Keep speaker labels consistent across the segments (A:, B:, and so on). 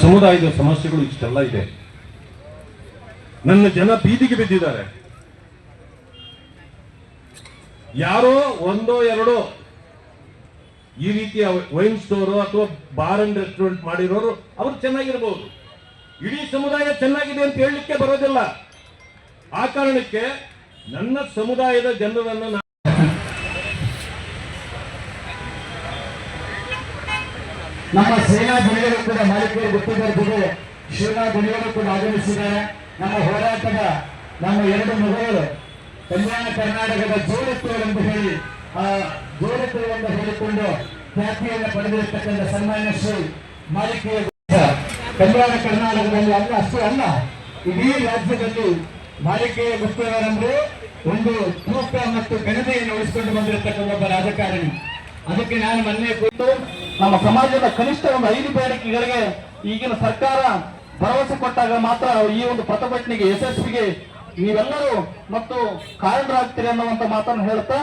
A: ಸಮುದಾಯದ ಸಮಸ್ಯೆಗಳು ಇಷ್ಟೆಲ್ಲ ಇದೆ. ನನ್ನ ಜನ ಬೀದಿಗೆ ಬಿದ್ದಿದ್ದಾರೆ. ಯಾರೋ ಒಂದೋ ಎರಡೋ ಈ ರೀತಿಯ ವೈನ್ ಸ್ಟೋರು ಅಥವಾ ಬಾರ್ ಅಂಡ್ ರೆಸ್ಟೋರೆಂಟ್ ಮಾಡಿರೋರು ಅವ್ರು ಚೆನ್ನಾಗಿರ್ಬೋದು, ಇಡೀ ಸಮುದಾಯ ಚೆನ್ನಾಗಿದೆ ಅಂತ ಹೇಳಲಿಕ್ಕೆ ಬರೋದಿಲ್ಲ. ಆ ಕಾರಣಕ್ಕೆ ನನ್ನ ಸಮುದಾಯದ ಜನರನ್ನು
B: ನಮ್ಮ ಸೇನಾ ಧ್ವನಿಗಳು ಕೂಡ ಮಾಲಿಕೆಯರು ಗೊತ್ತಿದ್ದಾರೆ ಜೊತೆ ಸೇನಾ ಧ್ವನಿಗಳು ಕೂಡ ಆಗಮಿಸಿದ್ದಾರೆ. ನಮ್ಮ ಹೋರಾಟದ ನಮ್ಮ ಎರಡು ಮಗಳು ಕಲ್ಯಾಣ ಕರ್ನಾಟಕದ ಜೋಡೆತ್ತುಗಳೆಂದು ಹೇಳಿ ಆ ಜೋಡೆತ್ತುಗಳೆಂದು ಹೇಳಿಕೊಂಡು ಖ್ಯಾತಿಯನ್ನು ಪಡೆದಿರತಕ್ಕಂಥ ಸನ್ಮಾನ್ಯ ಶ್ರೀ ಮಾಲಿಕೆಯ ಕಲ್ಯಾಣ ಕರ್ನಾಟಕದಲ್ಲಿ ಅಲ್ಲ ಅಷ್ಟೇ ಅಲ್ಲ, ಇಡೀ ರಾಜ್ಯದಲ್ಲಿ ಮಾಲಿಕೆಯ ಗುಪ್ತಗಾರಂದ್ರೆ ಒಂದು ತೂಕ ಮತ್ತು ಘನತೆಯನ್ನು ಉಳಿಸಿಕೊಂಡು ಬಂದಿರತಕ್ಕಂಥ ಒಬ್ಬ ರಾಜಕಾರಣಿ. ಅದಕ್ಕೆ ನಾನು ಮೊನ್ನೆ ಕುರಿತು ನಮ್ಮ ಸಮಾಜದ ಕನಿಷ್ಠ ಒಂದು 5 ಬೇಡಿಕೆಗಳಿಗೆ ಈಗಿನ ಸರ್ಕಾರ ಭರವಸೆ ಕೊಟ್ಟಾಗ ಮಾತ್ರ ಈ ಒಂದು ಪ್ರತಿಭಟನೆಗೆ ಯಶಸ್ವಿಗೆ ನೀವೆಲ್ಲರೂ ಮತ್ತು ಕಾರಣರಾಗ್ತೀರಿ ಅನ್ನುವಂತ ಮಾತನ್ನು ಹೇಳ್ತಾ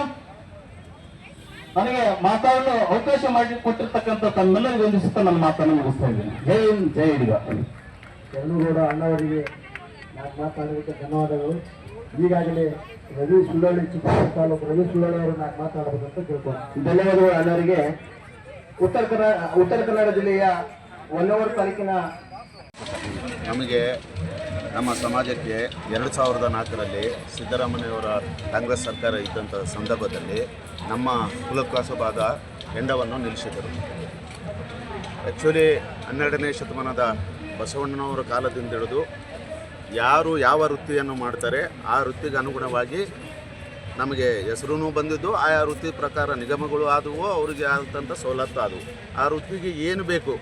B: ನನಗೆ ಮಾತಾಡಲು ಅವಕಾಶ ಮಾಡಿ ಕೊಟ್ಟಿರ್ತಕ್ಕಂಥ ತಮ್ಮೆಲ್ಲರಿಗೂ ವಂದಿಸುತ್ತಾ ನನ್ನ ಮಾತನ್ನು ಮುಗಿಸ್ತಾ ಇದ್ದೀನಿ. ಜೈ ಹಿಂದ್, ಜೈ ಹಿಡಿಗ.
C: ಕೂಡ ಅಣ್ಣವರಿಗೆ ನಾನು ಮಾತಾಡೋದಕ್ಕೆ ಧನ್ಯವಾದಗಳು. ಈಗಾಗಲೇ ರವಿ ಸುಳ್ಳಳ್ಳಿ ಚಿತ್ರದುರ್ಗ ತಾಲೂಕು ರವಿ ಸುಳ್ಳಳ್ಳಿ ಅವರು ನಾನು ಮಾತಾಡಬೇಕಂತ ಕೇಳ್ಕೊಂಡು
B: ಧನ್ಯವಾದಗಳು ಅಣ್ಣವರಿಗೆ. ಉತ್ತರ ಕನ್ನಡ ಜಿಲ್ಲೆಯ ಹೊನ್ನಾವರ ತಾಲೂಕಿನ
D: ನಮಗೆ ನಮ್ಮ ಸಮಾಜಕ್ಕೆ 2004ರಲ್ಲಿ ಸಿದ್ದರಾಮಯ್ಯವರ ಕಾಂಗ್ರೆಸ್ ಸರ್ಕಾರ ಇದ್ದಂಥ ಸಂದರ್ಭದಲ್ಲಿ ನಮ್ಮ ಕುಲಕಸಬಾದ ಹೆಂಡವನ್ನು ನಿಲ್ಲಿಸಿದರು. ಆ್ಯಕ್ಚುಲಿ 12ನೇ ಶತಮಾನದ ಬಸವಣ್ಣನವರ ಕಾಲದಿಂದ ಹಿಡಿದು ಯಾರು ಯಾವ ವೃತ್ತಿಯನ್ನು ಮಾಡ್ತಾರೆ ಆ ವೃತ್ತಿಗೆ ಅನುಗುಣವಾಗಿ ನಮಗೆ ಹೆಸರು ಬಂದಿದ್ದು, ಆಯಾ ವೃತ್ತಿ ಪ್ರಕಾರ ನಿಗಮಗಳು ಆದವು, ಅವರಿಗೆ ಆದಂಥ ಸವಲತ್ತು ಆದವು. ಆ ವೃತ್ತಿಗೆ ಏನು ಬೇಕು,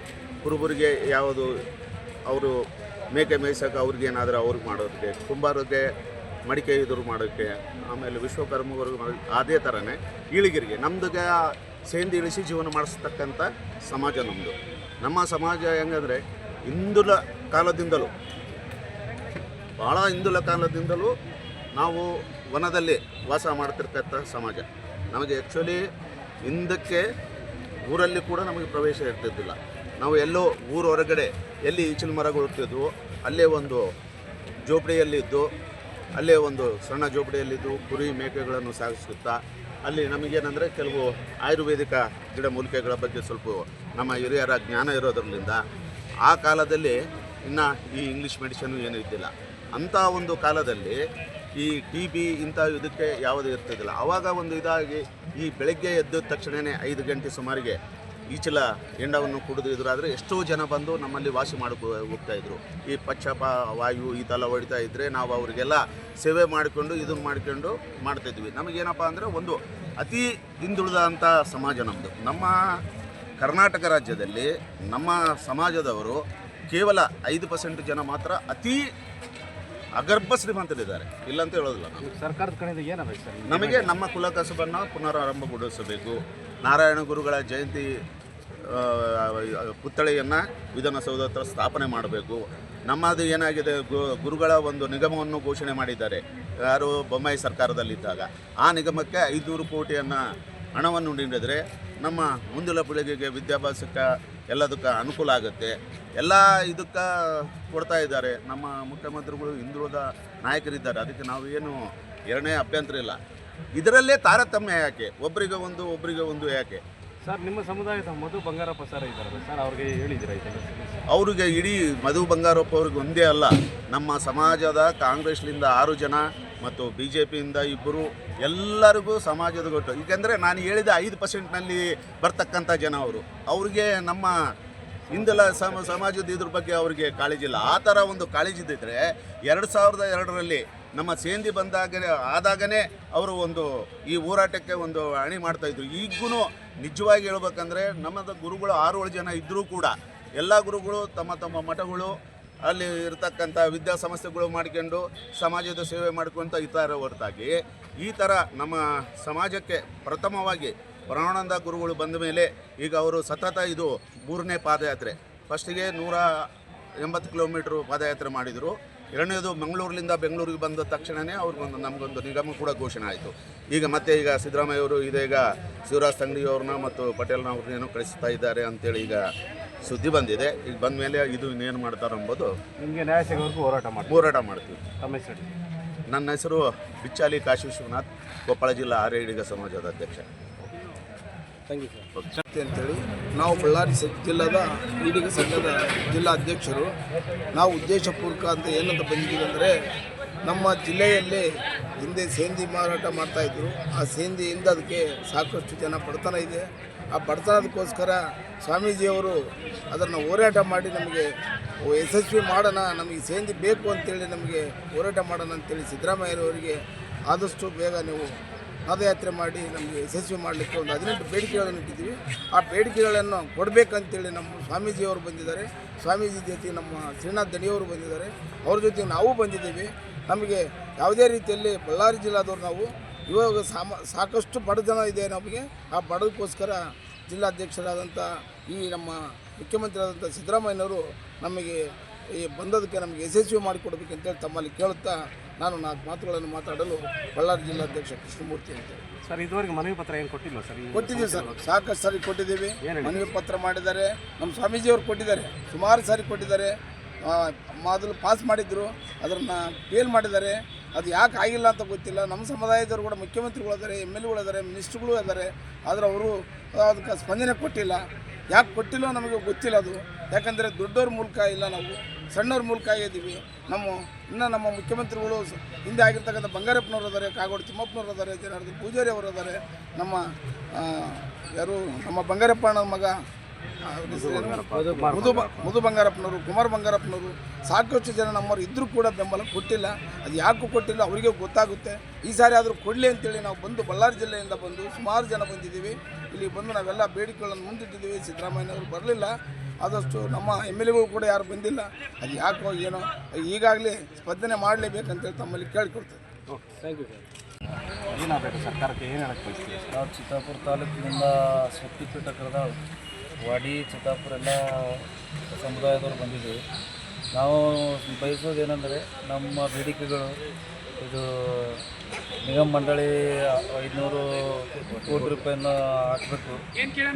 D: ಕುರುಬರಿಗೆ ಯಾವುದು ಅವರು ಮೇಕೆ ಮೇಯ್ಸೋಕೆ ಅವ್ರಿಗೆ ಏನಾದರೂ ಅವ್ರಿಗೆ ಮಾಡೋದಕ್ಕೆ, ಕುಂಬಾರಿಗೆ ಮಡಿಕೆ ಎದುರು ಮಾಡೋಕ್ಕೆ, ಆಮೇಲೆ ವಿಶ್ವಕರ್ಮವ್ರಿಗೆ ಅದೇ ಥರನೇ ಈಳಿಗರಿಗೆ ನಮ್ಮದಿಗೆ ಸೇಂದಿ ಇಳಿಸಿ ಜೀವನ ಮಾಡಿಸ್ತಕ್ಕಂಥ ಸಮಾಜ ನಮ್ಮದು. ನಮ್ಮ ಸಮಾಜ ಹೆಂಗಂದರೆ ಹಿಂದುಳ ಕಾಲದಿಂದಲೂ ಭಾಳ ಹಿಂದುಳ ಕಾಲದಿಂದಲೂ ನಾವು ವನದಲ್ಲಿ ವಾಸ ಮಾಡ್ತಿರ್ತಕ್ಕಂಥ ಸಮಾಜ. ನಮಗೆ ಆ್ಯಕ್ಚುಲಿ ಹಿಂದಕ್ಕೆ ಊರಲ್ಲಿ ಕೂಡ ನಮಗೆ ಪ್ರವೇಶ ಇರ್ತಿದ್ದಿಲ್ಲ. ನಾವು ಎಲ್ಲೋ ಊರ ಹೊರಗಡೆ ಎಲ್ಲಿ ಈಚಿನ ಮರಗಳು ಇರ್ತಿದ್ವು ಅಲ್ಲೇ ಒಂದು ಜೋಪಡಿಯಲ್ಲಿದ್ದು, ಅಲ್ಲೇ ಒಂದು ಸಣ್ಣ ಜೋಪಡಿಯಲ್ಲಿದ್ದು ಕುರಿ ಮೇಕೆಗಳನ್ನು ಸಾಗಿಸುತ್ತಾ ಅಲ್ಲಿ ನಮಗೇನೆಂದರೆ ಕೆಲವು ಆಯುರ್ವೇದಿಕ ಗಿಡಮೂಲಿಕೆಗಳ ಬಗ್ಗೆ ಸ್ವಲ್ಪ ನಮ್ಮ ಹಿರಿಯರ ಜ್ಞಾನ ಇರೋದ್ರಿಂದ ಆ ಕಾಲದಲ್ಲಿ ಇನ್ನು ಈ ಇಂಗ್ಲೀಷ್ ಮೆಡಿಸನ್ನು ಏನೂ ಇದ್ದಿಲ್ಲ. ಅಂಥ ಒಂದು ಕಾಲದಲ್ಲಿ ಈ TB ಇಂಥ ಇದಕ್ಕೆ ಯಾವುದೂ ಇರ್ತಿದ್ದಿಲ್ಲ. ಆವಾಗ ಒಂದು ಇದಾಗಿ ಈ ಬೆಳಗ್ಗೆ ಎದ್ದ ತಕ್ಷಣವೇ 5 ಗಂಟೆ ಸುಮಾರಿಗೆ ಈಚಲ ಹೆಂಡವನ್ನು ಕುಡಿದು ಇದ್ರಾದರೆ ಎಷ್ಟೋ ಜನ ಬಂದು ನಮ್ಮಲ್ಲಿ ವಾಸಿ ಹೋಗ್ತಾಯಿದ್ರು. ಈ ಪಚ್ಚಪ ವಾಯು ಈ ಥರ ಹೊಡಿತಾ ಇದ್ದರೆ ನಾವು ಅವರಿಗೆಲ್ಲ ಸೇವೆ ಮಾಡಿಕೊಂಡು ಇದನ್ನು ಮಾಡಿಕೊಂಡು ಮಾಡ್ತಾಯಿದ್ವಿ. ನಮಗೇನಪ್ಪ ಅಂದರೆ ಒಂದು ಅತಿ ಹಿಂದುಳಿದಂಥ ಸಮಾಜ ನಮ್ಮದು. ನಮ್ಮ ಕರ್ನಾಟಕ ರಾಜ್ಯದಲ್ಲಿ ನಮ್ಮ ಸಮಾಜದವರು ಕೇವಲ 5% ಜನ ಮಾತ್ರ ಅತಿ ಅಗರ್ಭ ಶ್ರೀಮಂತರಿದ್ದಾರೆ, ಇಲ್ಲಂತ ಹೇಳೋದಿಲ್ಲ.
C: ಸರ್ಕಾರದ ಕಡೆಯಿಂದ ಏನಾಗಬೇಕು ಸರ್?
D: ನಮಗೆ ನಮ್ಮ ಕುಲಕಸಬನ್ನು ಪುನರಾರಂಭಗೊಳಿಸಬೇಕು. ನಾರಾಯಣ ಗುರುಗಳ ಜಯಂತಿ ಪುತ್ಥಳಿಯನ್ನು ವಿಧಾನಸೌಧ ಹತ್ರ ಸ್ಥಾಪನೆ ಮಾಡಬೇಕು. ನಮ್ಮದು ಏನಾಗಿದೆ, ಗುರುಗಳ ಒಂದು ನಿಗಮವನ್ನು ಘೋಷಣೆ ಮಾಡಿದ್ದಾರೆ ಯಾರು ಬೊಮ್ಮಾಯಿ ಸರ್ಕಾರದಲ್ಲಿದ್ದಾಗ. ಆ ನಿಗಮಕ್ಕೆ 500 ಕೋಟಿಯನ್ನು ಹಣವನ್ನು ನೀಡಿದರೆ ನಮ್ಮ ಮುಂದಿನ ಪೀಳಿಗೆಗೆ ವಿದ್ಯಾಭ್ಯಾಸಕ್ಕೆ ಎಲ್ಲದಕ್ಕೆ ಅನುಕೂಲ ಆಗುತ್ತೆ. ಎಲ್ಲ ಇದಕ್ಕೆ ಕೊಡ್ತಾ ಇದ್ದಾರೆ. ನಮ್ಮ ಮುಖ್ಯಮಂತ್ರಿಗಳು ಹಿಂದುಳಿದ ನಾಯಕರಿದ್ದಾರೆ, ಅದಕ್ಕೆ ನಾವು ಏನು ಎರಡನೇ ಅಭ್ಯಂತರ ಇಲ್ಲ. ಇದರಲ್ಲೇ ತಾರತಮ್ಯ ಯಾಕೆ, ಒಬ್ಬರಿಗೆ ಒಂದು ಯಾಕೆ?
C: ಸರ್, ನಿಮ್ಮ ಸಮುದಾಯದ ಮಧು ಬಂಗಾರಪ್ಪ ಸರ್ ಇದ್ದಾರೆ ಸರ್, ಅವ್ರಿಗೆ ಹೇಳಿದ್ದೀರಾ ಇದನ್ನು?
D: ಅವ್ರಿಗೆ ಇಡೀ ಮಧು ಬಂಗಾರಪ್ಪ ಅವ್ರಿಗೆ ಒಂದೇ ಅಲ್ಲ, ನಮ್ಮ ಸಮಾಜದ ಕಾಂಗ್ರೆಸ್ನಿಂದ 6 ಜನ ಮತ್ತು BJPಯಿಂದ 2 ಎಲ್ಲರಿಗೂ ಸಮಾಜದ ಗೊತ್ತು. ಏಕೆಂದರೆ ನಾನು ಹೇಳಿದ 5%ನಲ್ಲಿ ಬರ್ತಕ್ಕಂಥ ಜನ ಅವ್ರಿಗೆ ನಮ್ಮ ಹಿಂದೆಲ್ಲ ಸಮಾಜದ ಇದ್ರ ಬಗ್ಗೆ ಅವ್ರಿಗೆ ಕಾಳಜಿ ಇಲ್ಲ. ಆ ಥರ ಒಂದು ಕಾಳಜಿ ಇದ್ದಿದ್ರೆ 2002ರಲ್ಲಿ ನಮ್ಮ ಸೇಂದಿ ಆದಾಗನೇ ಅವರು ಒಂದು ಈ ಹೋರಾಟಕ್ಕೆ ಒಂದು ಅಣಿ ಮಾಡ್ತಾಯಿದ್ರು. ಈಗೂ ನಿಜವಾಗಿ ಹೇಳ್ಬೇಕಂದ್ರೆ ನಮ್ಮದು ಗುರುಗಳು 6-7 ಜನ ಇದ್ದರೂ ಕೂಡ ಎಲ್ಲ ಗುರುಗಳು ತಮ್ಮ ಮಠಗಳು ಅಲ್ಲಿ ಇರ್ತಕ್ಕಂಥ ವಿದ್ಯಾಸಂಸ್ಥೆಗಳು ಮಾಡ್ಕೊಂಡು ಸಮಾಜದ ಸೇವೆ ಮಾಡ್ಕೊತ ಇದ್ದಾರೆ ಹೊರತಾಗಿ ಈ ಥರ ನಮ್ಮ ಸಮಾಜಕ್ಕೆ ಪ್ರಥಮವಾಗಿ ಪರಮಾನಂದ ಗುರುಗಳು ಬಂದ ಮೇಲೆ ಈಗ ಅವರು ಸತತ ಇದು 3ನೇ ಪಾದಯಾತ್ರೆ. ಫಸ್ಟಿಗೆ 180 ಕಿಲೋಮೀಟ್ರ್ ಪಾದಯಾತ್ರೆ ಮಾಡಿದರು. 2ನೇದು ಮಂಗಳೂರಿನಿಂದ ಬೆಂಗಳೂರಿಗೆ ಬಂದ ತಕ್ಷಣವೇ ನಮಗೊಂದು ನಿಗಮ ಕೂಡ ಘೋಷಣೆ ಆಯಿತು. ಈಗ ಸಿದ್ದರಾಮಯ್ಯವರು ಇದೀಗ ಶಿವರಾಜ್ ತಂಗಡಿಯವ್ರನ್ನ ಮತ್ತು ಪಟೇಲ್ನವ್ರನ್ನೇನೋ ಕಳಿಸ್ತಾ ಇದ್ದಾರೆ ಅಂತೇಳಿ ಈಗ ಸುದ್ದಿ ಬಂದಿದೆ. ಈಗ ಬಂದ ಮೇಲೆ ಇದು ಇನ್ನೇನು ಮಾಡ್ತಾರೆ ಎಂಬುದು
E: ನಿಮಗೆ ನ್ಯಾಯ ಸಿಗೋವರೆಗೂ
D: ಹೋರಾಟ ಮಾಡ್ತೀವಿ.
E: ತಮ್ಮ ಹೆಸರು?
D: ನನ್ನ ಹೆಸರು ಬಿಚ್ಚಾಲಿ ಕಾಶಿ ವಿಶ್ವನಾಥ್, ಕೊಪ್ಪಳ ಜಿಲ್ಲಾ ಆರ್ಯ ಈಡಿಗ ಸಮಾಜದ ಅಧ್ಯಕ್ಷ.
F: ಅಂತೇಳಿ ನಾವು ಬಳ್ಳಾರಿ ಜಿಲ್ಲಾದ ಈಡಿಗ ಸಂಘದ ಜಿಲ್ಲಾ ಅಧ್ಯಕ್ಷರು. ನಾವು ಉದ್ದೇಶಪೂರ್ವಕ ಅಂತ ಏನಂತ ಬಂದಿದ್ದೀವಿ ಅಂದರೆ, ನಮ್ಮ ಜಿಲ್ಲೆಯಲ್ಲಿ ಹಿಂದೆ ಸೇಂದಿ ಮಾರಾಟ ಮಾಡ್ತಾಯಿದ್ರು. ಆ ಸೇಂದಿಯಿಂದ ಅದಕ್ಕೆ ಸಾಕಷ್ಟು ಜನ ಬಡತನ ಇದೆ. ಆ ಬಡತನದಕ್ಕೋಸ್ಕರ ಸ್ವಾಮೀಜಿಯವರು ಅದನ್ನು ಹೋರಾಟ ಮಾಡಿ ನಮಗೆ ಯಶಸ್ವಿ ಮಾಡೋಣ, ನಮಗೆ ಸೇಂದಿ ಬೇಕು ಅಂತೇಳಿ ನಮಗೆ ಹೋರಾಟ ಮಾಡೋಣ ಅಂತೇಳಿ ಸಿದ್ದರಾಮಯ್ಯರವರಿಗೆ ಆದಷ್ಟು ಬೇಗ ನೀವು ಪಾದಯಾತ್ರೆ ಮಾಡಿ ನಮಗೆ ಯಶಸ್ವಿ ಮಾಡಲಿಕ್ಕೆ ಒಂದು 18 ಬೇಡಿಕೆಗಳನ್ನು ಇಟ್ಟಿದ್ದೀವಿ. ಆ ಬೇಡಿಕೆಗಳನ್ನು ಕೊಡಬೇಕಂತೇಳಿ ನಮ್ಮ ಸ್ವಾಮೀಜಿಯವರು ಬಂದಿದ್ದಾರೆ. ಸ್ವಾಮೀಜಿ ಜೊತೆ ನಮ್ಮ ಶ್ರೀನಾಥ್ ದಣಿಯವರು ಬಂದಿದ್ದಾರೆ. ಅವ್ರ ಜೊತೆ ನಾವು ಬಂದಿದ್ದೀವಿ. ನಮಗೆ ಯಾವುದೇ ರೀತಿಯಲ್ಲಿ ಬಳ್ಳಾರಿ ಜಿಲ್ಲಾದವ್ರು ನಾವು ಇವಾಗ ಸಾಕಷ್ಟು ಬಡತನ ಇದೆ ನಮಗೆ. ಆ ಬಡದಕ್ಕೋಸ್ಕರ ಜಿಲ್ಲಾಧ್ಯಕ್ಷರಾದಂಥ ಈ ನಮ್ಮ ಮುಖ್ಯಮಂತ್ರಿ ಆದಂಥ ಸಿದ್ದರಾಮಯ್ಯನವರು ನಮಗೆ ಈ ಬಂದದಕ್ಕೆ ನಮಗೆ ಯಶಸ್ವಿ ಮಾಡಿಕೊಡ್ಬೇಕಂತೇಳಿ ತಮ್ಮಲ್ಲಿ ಕೇಳುತ್ತಾ ನಾನು 4 ಮಾತುಗಳನ್ನು ಮಾತಾಡಲು ಬಳ್ಳಾರಿ ಜಿಲ್ಲಾಧ್ಯಕ್ಷ ಕೃಷ್ಣಮೂರ್ತಿ ಅಂತೇಳಿ.
E: ಸರ್, ಇದುವರೆಗೆ ಮನವಿ ಪತ್ರ ಏನು ಕೊಟ್ಟಿಲ್ಲ ಸರ್?
F: ಕೊಟ್ಟಿದ್ದೀವಿ ಸರ್, ಸಾಕಷ್ಟು ಸಾರಿ ಕೊಟ್ಟಿದ್ದೀವಿ. ಮನವಿ ಪತ್ರ ಮಾಡಿದ್ದಾರೆ. ನಮ್ಮ ಸ್ವಾಮೀಜಿಯವರು ಕೊಟ್ಟಿದ್ದಾರೆ, ಸುಮಾರು ಸಾರಿ ಕೊಟ್ಟಿದ್ದಾರೆ. ಮೊದಲು ಪಾಸ್ ಮಾಡಿದ್ರು, ಅದನ್ನು ಫೇಲ್ ಮಾಡಿದ್ದಾರೆ. ಅದು ಯಾಕೆ ಆಗಿಲ್ಲ ಅಂತ ಗೊತ್ತಿಲ್ಲ. ನಮ್ಮ ಸಮುದಾಯದವರು ಕೂಡ ಮುಖ್ಯಮಂತ್ರಿಗಳು ಇದ್ದಾರೆ, MLA ಗಳು ಇದ್ದಾರೆ, ಮಿನಿಸ್ಟ್ರುಗಳು ಇದ್ದಾರೆ. ಆದರೆ ಅವರು ಅದಕ್ಕೆ ಸ್ಪಂದನೆ ಕೊಟ್ಟಿಲ್ಲ. ಯಾಕೆ ಕೊಟ್ಟಿಲ್ಲ ನಮಗೆ ಗೊತ್ತಿಲ್ಲ. ಅದು ಯಾಕಂದರೆ ದೊಡ್ಡವ್ರ ಮೂಲಕ ಇಲ್ಲ, ನಾವು ಸಣ್ಣವ್ರ ಮೂಲಕ ಆಗಿದ್ದೀವಿ. ನಮ್ಮ ಮುಖ್ಯಮಂತ್ರಿಗಳು ಹಿಂದೆ ಆಗಿರ್ತಕ್ಕಂಥ ಬಂಗಾರಪ್ಪನವರು ಇದ್ದಾರೆ, ಕಾಗೋಡು ತಿಮ್ಮಪ್ಪನವರು ಇದ್ದಾರೆ, ಜನಾರ್ದನ್ ಪೂಜಾರಿ ಅವರು ಇದ್ದಾರೆ. ನಮ್ಮ ಬಂಗಾರಪ್ಪ ಅಣ್ಣ ಮಗ ಮುದು ಬಂಗಾರಪ್ಪನವರು, ಕುಮಾರ್ ಬಂಗಾರಪ್ಪನವರು, ಸಾಕಷ್ಟು ಜನ ನಮ್ಮವರು ಇದ್ದರೂ ಕೂಡ ಬೆಂಬಲ ಕೊಟ್ಟಿಲ್ಲ. ಅದು ಯಾಕೂ ಕೊಟ್ಟಿಲ್ಲ ಅವರಿಗೆ ಗೊತ್ತಾಗುತ್ತೆ. ಈ ಸಾರಿ ಆದರೂ ಕೊಡಲಿ ಅಂತೇಳಿ ನಾವು ಬಂದು ಬಳ್ಳಾರಿ ಜಿಲ್ಲೆಯಿಂದ ಬಂದು ಸುಮಾರು ಜನ ಬಂದಿದ್ದೀವಿ. ಇಲ್ಲಿ ಬಂದು ನಾವೆಲ್ಲ ಬೇಡಿಕೆಗಳನ್ನು ಮುಂದಿಟ್ಟಿದ್ದೀವಿ. ಸಿದ್ದರಾಮಯ್ಯನವರು ಬರಲಿಲ್ಲ. ಆದಷ್ಟು ನಮ್ಮ MLA ಗಳು ಕೂಡ ಯಾರು ಬಂದಿಲ್ಲ. ಅದು ಯಾಕೋ ಏನೋ ಈಗಾಗಲೇ ಸ್ಪಂದನೆ ಮಾಡಲೇಬೇಕಂತೇಳಿ ತಮ್ಮಲ್ಲಿ ಕೇಳಿಕೊಡ್ತೇವೆ.
E: Thank you sir. ಏನಾಗಬೇಕು ಸರ್ಕಾರಕ್ಕೆ, ಏನು ಹೇಳಕ್ಕೆ ಬಯಸ್ತೀವಿ?
G: ನಾವು ಚಿತ್ತಾಪುರ ತಾಲೂಕಿನಿಂದ ಶಕ್ತಿಪೀಠ ಕರೆದಾಳ್ ವಾಡಿ ಚಿತ್ತಾಪುರ ಎಲ್ಲ ಸಮುದಾಯದವರು ಬಂದಿದ್ದೀವಿ. ನಾವು ಬಯಸೋದೇನೆಂದರೆ ನಮ್ಮ ಬೇಡಿಕೆಗಳು ಇದು ನಿಗಮ ಮಂಡಳಿ 500 ಕೋಟಿ ರೂಪಾಯಿಯನ್ನು ಹಾಕಬೇಕು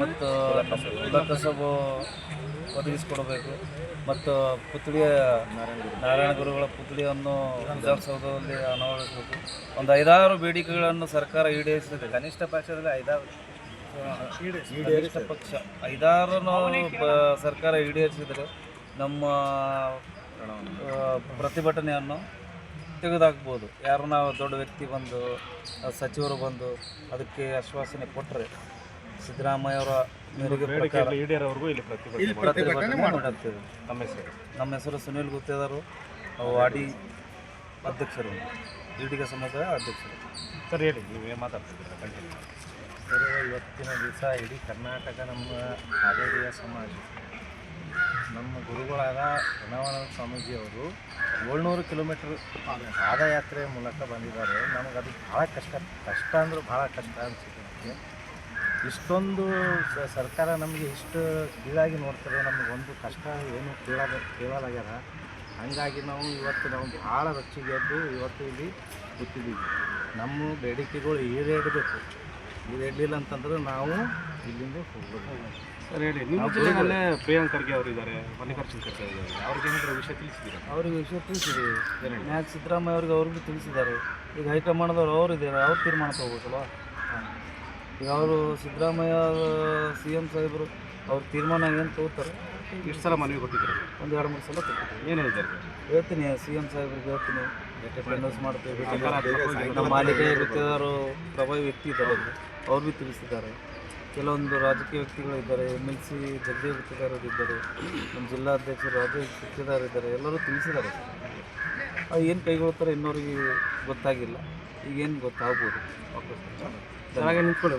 G: ಮತ್ತು ಕಸಬು ಒದಗಿಸಿಕೊಡಬೇಕು ಮತ್ತು ಪುತ್ಳಿಯ ನಾರಾಯಣ ಗುರುಗಳ ಪುತ್ಳಿಯನ್ನು ವಿಧಾನಸೌಧದಲ್ಲಿ ಅನಾವರಿಸಬೇಕು. ಒಂದು 5-6 ಬೇಡಿಕೆಗಳನ್ನು ಸರ್ಕಾರ ಈಡೇರಿಸಿದೆ. ಕನಿಷ್ಠ ಪಕ್ಷದಲ್ಲಿ 5-6 ಸರ್ಕಾರ ಈಡೇರಿಸಿದರೆ ನಮ್ಮ ಪ್ರತಿಭಟನೆಯನ್ನು ತೆಗೆದುಹಾಕ್ಬೋದು. ಯಾರು ನಾವು ದೊಡ್ಡ ವ್ಯಕ್ತಿ ಬಂದು ಸಚಿವರು ಬಂದು ಅದಕ್ಕೆ ಆಶ್ವಾಸನೆ ಕೊಟ್ಟರೆ ಸಿದ್ದರಾಮಯ್ಯವರ ಮೇರೆಗೆ
E: ಈಡೇರೋವರೆಗೂ ಇಲ್ಲಿ
G: ಪ್ರತಿಭಟನೆ ಮಾಡುತ್ತೇವೆ.
E: ನಮ್ಮ
G: ಹೆಸರು ಸುನೀಲ್ ಗುತ್ತೇದಾರು, ವಾಡಿ ಅಧ್ಯಕ್ಷರು, ಈಡಿಗ ಸಮಾಜದ ಅಧ್ಯಕ್ಷರು.
E: ಸರ್ ಹೇಳಿ, ನೀವೇನು ಮಾತಾಡ್ತಿದ್ದೀರಾ? ಕಂಟಿನ್ಯೂ
G: ಸರ್, ಇವತ್ತಿನ ದಿವಸ ಇಡೀ ಕರ್ನಾಟಕ ನಮ್ಮ ಹಾವೇರಿಯ ಸಮಾಜ, ನಮ್ಮ ಗುರುಗಳಾದ ಘನವಾನಂದ ಸ್ವಾಮೀಜಿಯವರು 700 ಕಿಲೋಮೀಟ್ರ್ ಪಾದಯಾತ್ರೆ ಮೂಲಕ ಬಂದಿದ್ದಾರೆ. ನಮಗೆ ಅದು ಭಾಳ ಕಷ್ಟ ಅಂದ್ರೆ ಭಾಳ ಕಷ್ಟ ಅನಿಸುತ್ತೆ. ಇಷ್ಟೊಂದು ಸರ್ಕಾರ ನಮಗೆ ಇಷ್ಟು ಕೀಳಾಗಿ ನೋಡ್ತದೆ. ನಮಗೊಂದು ಕಷ್ಟ ಏನು ಕೇಳಲಾಗ್ಯದ. ಹಾಗಾಗಿ ನಾವು ಭಾಳ ರೊಚ್ಚಿಗೆದ್ದು ಇವತ್ತು ಇಲ್ಲಿ ಕೂತಿದ್ದೀವಿ. ನಮ್ಮ ಬೇಡಿಕೆಗಳು ಈಡೇರಬೇಕು. ಈಡೇರಲಿಲ್ಲ ಅಂತಂದ್ರೆ ನಾವು ಇಲ್ಲಿಂದ ಹೋಗ್ಬೋದು.
E: ಸರ್ ಹೇಳಿ, ನಿಮ್ಮ ಜಿಲ್ಲೆಯಲ್ಲೇ ಪ್ರಿಯಾಂಕ್ ಖರ್ಗೆ ಅವರು ಇದ್ದಾರೆ, ಮಲ್ಲಿಕಾರ್ಜುನ್ ಖರ್ಗೆ ಇದ್ದಾರೆ, ಅವ್ರಿಗೆ ಏನಾದರೂ ವಿಷಯ ತಿಳಿಸಿದ್ದೀರಾ?
G: ಅವ್ರಿಗೆ ವಿಷಯ ತಿಳಿಸಿದ್ದೀವಿ. ನ್ಯಾಯ ಸಿದ್ದರಾಮಯ್ಯ ಅವ್ರಿಗೂ ತಿಳಿಸಿದ್ದಾರೆ. ಈಗ ಹೈಕಮಾಂಡ್ದವ್ರು ಅವರು ಇದ್ದಾರೆ, ಅವ್ರು ತೀರ್ಮಾನ ತೊಗೋಬೇಕಲ್ವ. ಈಗ ಅವರು ಸಿದ್ದರಾಮಯ್ಯ CM ಸಾಹೇಬರು ಅವ್ರ ತೀರ್ಮಾನ ಏನು ತಗೋತಾರೆ.
E: ಇಷ್ಟು ಸಲ ಮನವಿ ಕೊಟ್ಟಿದ್ದಾರೆ?
G: 1-2-3 ಸಲ ಕೊಟ್ಟಿದ್ದಾರೆ.
E: ಏನು ಹೇಳಿದ್ದಾರೆ?
G: ಹೇಳ್ತೀನಿ, CM ಸಾಹೇಬ್ರಿಗೆ ಹೇಳ್ತೀನಿ, ಅಟೆಂಡೆನ್ಸ್ ಮಾಡ್ತೀವಿ. ನಮ್ಮ ಮಾಲಿಕೆ ಗುತ್ತೇದಾರು ಪ್ರಭಾವಿ ವ್ಯಕ್ತಿ ಇದ್ದಾರೆ, ಅವ್ರು ಭೀ ತಿಳಿಸಿದ್ದಾರೆ. ಕೆಲವೊಂದು ರಾಜಕೀಯ ವ್ಯಕ್ತಿಗಳು ಇದ್ದಾರೆ, MLC ಜಗದೀಶ್ ಗುತ್ತೇದಾರ್ ಇದ್ದಾರೆ, ನಮ್ಮ ಜಿಲ್ಲಾಧ್ಯಕ್ಷರು ರಾಜೇಶ್ ಗುತ್ತೇದಾರ್ ಇದ್ದಾರೆ, ಎಲ್ಲರೂ ತಿಳಿಸಿದ್ದಾರೆ. ಏನು ಕೈಗೊಳ್ತಾರೆ ಇನ್ನೋರಿಗೆ ಗೊತ್ತಾಗಿಲ್ಲ. ಈಗೇನು ಗೊತ್ತಾಗ್ಬೋದು.
E: ಚೆನ್ನಾಗಿ ನಿಂತ್ಕೊಳ್ಳಿ.